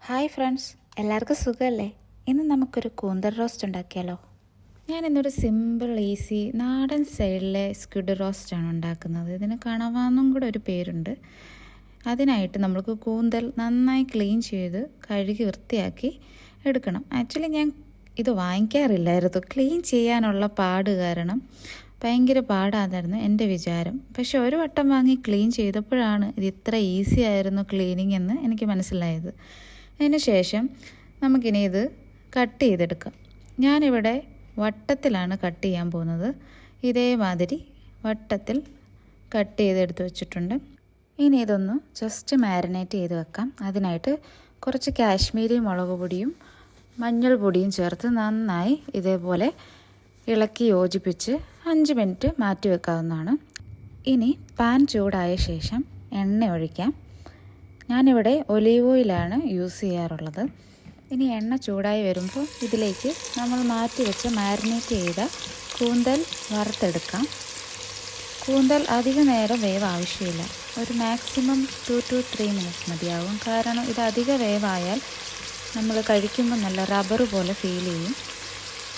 Hi friends, എല്ലാവർക്കും സുഖമല്ലേ? ഇന്ന് നമുക്കൊരു കൂന്തൽ റോസ്റ്റ് ഉണ്ടാക്കിയാലോ? ഞാനിന്നൊരു സിമ്പിൾ ഈസി നാടൻ സ്റ്റൈലിലെ സ്ക്വിഡ് റോസ്റ്റാണ് ഉണ്ടാക്കുന്നത്. ഇതിന് കണവാന്നും കൂടെ ഒരു പേരുണ്ട്. അതിനായിട്ട് നമ്മൾക്ക് കൂന്തൽ നന്നായി ക്ലീൻ ചെയ്ത് കഴുകി വൃത്തിയാക്കി എടുക്കണം. ആക്ച്വലി ഞാൻ ഇത് വാങ്ങിക്കാറില്ലായിരുന്നു. ക്ലീൻ ചെയ്യാനുള്ള പാട് കാരണം ഭയങ്കര പാടായിരുന്നു എൻ്റെ വിചാരം. പക്ഷെ ഒരു വട്ടം വാങ്ങി ക്ലീൻ ചെയ്തപ്പോഴാണ് ഇത് ഇത്ര ഈസി ആയിരുന്നു ക്ലീനിങ് എന്ന് എനിക്ക് മനസ്സിലായത്. അതിന് ശേഷം നമുക്കിനി ഇത് കട്ട് ചെയ്തെടുക്കാം. ഞാനിവിടെ വട്ടത്തിലാണ് കട്ട് ചെയ്യാൻ പോകുന്നത്. ഇതേമാതിരി വട്ടത്തിൽ കട്ട് ചെയ്തെടുത്ത് വെച്ചിട്ടുണ്ട്. ഇനി ഇതൊന്ന് ജസ്റ്റ് മാരിനേറ്റ് ചെയ്ത് വെക്കാം. അതിനായിട്ട് കുറച്ച് കാശ്മീരി മുളക് പൊടിയും മഞ്ഞൾ പൊടിയും ചേർത്ത് നന്നായി ഇതേപോലെ ഇളക്കി യോജിപ്പിച്ച് 5 മിനിറ്റ് മാറ്റി വെക്കാവുന്നതാണ്. ഇനി പാൻ ചൂടായ ശേഷം എണ്ണ ഒഴിക്കാം. ഞാനിവിടെ ഒലീവ് ഓയിലാണ് യൂസ് ചെയ്യാറുള്ളത്. ഇനി എണ്ണ ചൂടായി വരുമ്പോൾ ഇതിലേക്ക് നമ്മൾ മാറ്റി വെച്ച് മാരിനേറ്റ് ചെയ്ത കൂന്തൽ വറുത്തെടുക്കാം. കൂന്തൽ അധിക നേരം വേവ് ആവശ്യമില്ല. ഒരു മാക്സിമം 2 to 3 മിനിറ്റ്സ് മതിയാവും. കാരണം ഇത് അധിക വേവായാൽ നമ്മൾ കഴിക്കുമ്പോൾ നല്ല റബ്ബർ പോലെ ഫീൽ ചെയ്യും.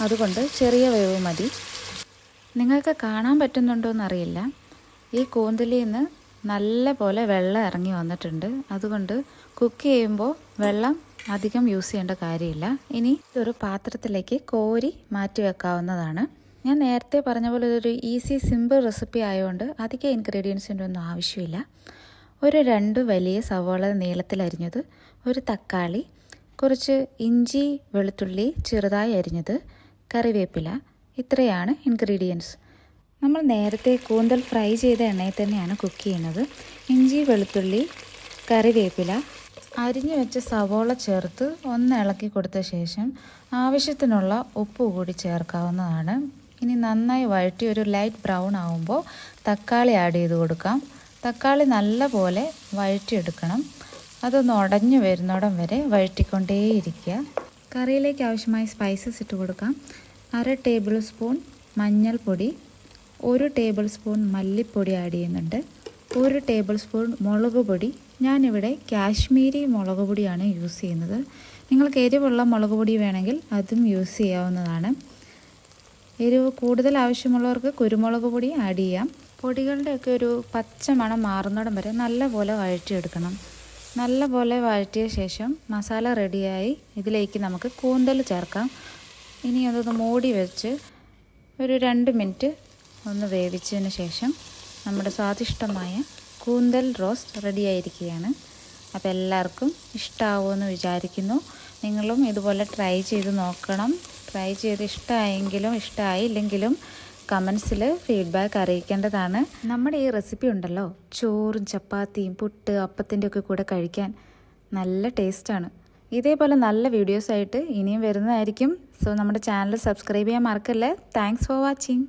അതുകൊണ്ട് ചെറിയ വേവ് മതി. നിങ്ങൾക്ക് കാണാൻ പറ്റുന്നുണ്ടോ എന്നറിയില്ല, ഈ കൂന്തലിൽ നിന്ന് നല്ല പോലെ വെള്ളം ഇറങ്ങി വന്നിട്ടുണ്ട്. അതുകൊണ്ട് കുക്ക് ചെയ്യുമ്പോൾ വെള്ളം അധികം യൂസ് ചെയ്യേണ്ട കാര്യമില്ല. ഇനി ഇതൊരു പാത്രത്തിലേക്ക് കോരി മാറ്റി വെക്കാവുന്നതാണ്. ഞാൻ നേരത്തെ പറഞ്ഞ പോലെ ഇതൊരു ഈസി സിമ്പിൾ റെസിപ്പി ആയതുകൊണ്ട് അധികം ഇൻഗ്രീഡിയൻസിൻ്റെ ഒന്നും ആവശ്യമില്ല. ഒരു 2 വലിയ സവാള നീളത്തിലരിഞ്ഞത്, ഒരു തക്കാളി, കുറച്ച് ഇഞ്ചി വെളുത്തുള്ളി ചെറുതായി അരിഞ്ഞത്, കറിവേപ്പില, ഇത്രയാണ് ഇൻഗ്രീഡിയൻസ്. നമ്മൾ നേരത്തെ കൂന്തൽ ഫ്രൈ ചെയ്ത എണ്ണയിൽ തന്നെയാണ് കുക്ക് ചെയ്യുന്നത്. ഇഞ്ചി വെളുത്തുള്ളി കറിവേപ്പില അരിഞ്ഞു വെച്ച സവോള ചേർത്ത് ഒന്ന് ഇളക്കി കൊടുത്ത ശേഷം ആവശ്യത്തിനുള്ള ഉപ്പ് കൂടി ചേർക്കാവുന്നതാണ്. ഇനി നന്നായി വഴറ്റി ഒരു ലൈറ്റ് ബ്രൗൺ ആകുമ്പോൾ തക്കാളി ആഡ് ചെയ്ത് കൊടുക്കാം. തക്കാളി നല്ല പോലെ വഴറ്റിയെടുക്കണം. അതൊന്ന് ഉടഞ്ഞു വരുന്നിടം വരെ വഴറ്റിക്കൊണ്ടേയിരിക്കുക. കറിയിലേക്ക് ആവശ്യമായ സ്പൈസസ് ഇട്ട് കൊടുക്കാം. 1/2 ടേബിൾ സ്പൂൺ മഞ്ഞൾപ്പൊടി, 1 ടേബിൾ സ്പൂൺ മല്ലിപ്പൊടി ആഡ് ചെയ്യുന്നുണ്ട്, 1 ടേബിൾ സ്പൂൺ മുളക് പൊടി. ഞാനിവിടെ കാശ്മീരി മുളക് പൊടിയാണ് യൂസ് ചെയ്യുന്നത്. നിങ്ങൾക്ക് എരിവുള്ള മുളക് പൊടി വേണമെങ്കിൽ അതും യൂസ് ചെയ്യാവുന്നതാണ്. എരിവ് കൂടുതൽ ആവശ്യമുള്ളവർക്ക് കുരുമുളക് പൊടി ആഡ് ചെയ്യാം. പൊടികളുടെയൊക്കെ ഒരു പച്ച മണം മാറുന്നിടം വരെ നല്ലപോലെ വഴറ്റിയെടുക്കണം. നല്ലപോലെ വഴറ്റിയ ശേഷം മസാല റെഡിയായി. ഇതിലേക്ക് നമുക്ക് കൂന്തൽ ചേർക്കാം. ഇനി അതൊന്ന് മൂടി വെച്ച് ഒരു 2 മിനിറ്റ് ഒന്ന് വേവിച്ചതിന് ശേഷം നമ്മുടെ സ്വാദിഷ്ടമായ കൂന്തൽ റോസ്റ്റ് റെഡിയായിരിക്കുകയാണ്. അപ്പോൾ എല്ലാവർക്കും ഇഷ്ടമാവുമെന്ന് വിചാരിക്കുന്നു. നിങ്ങളും ഇതുപോലെ ട്രൈ ചെയ്ത് നോക്കണം. ട്രൈ ചെയ്ത് ഇഷ്ടമായെങ്കിലും ഇഷ്ടമായില്ലെങ്കിലും കമൻസിൽ ഫീഡ്ബാക്ക് അറിയിക്കേണ്ടതാണ്. നമ്മുടെ ഈ റെസിപ്പി ഉണ്ടല്ലോ, ചോറും ചപ്പാത്തിയും പുട്ട് അപ്പത്തിൻ്റെ ഒക്കെ കൂടെ കഴിക്കാൻ നല്ല ടേസ്റ്റാണ്. ഇതേപോലെ നല്ല വീഡിയോസായിട്ട് ഇനിയും വരുന്നതായിരിക്കും. സോ നമ്മുടെ ചാനൽ സബ്സ്ക്രൈബ് ചെയ്യാൻ മറക്കല്ലേ. Thanks for watching.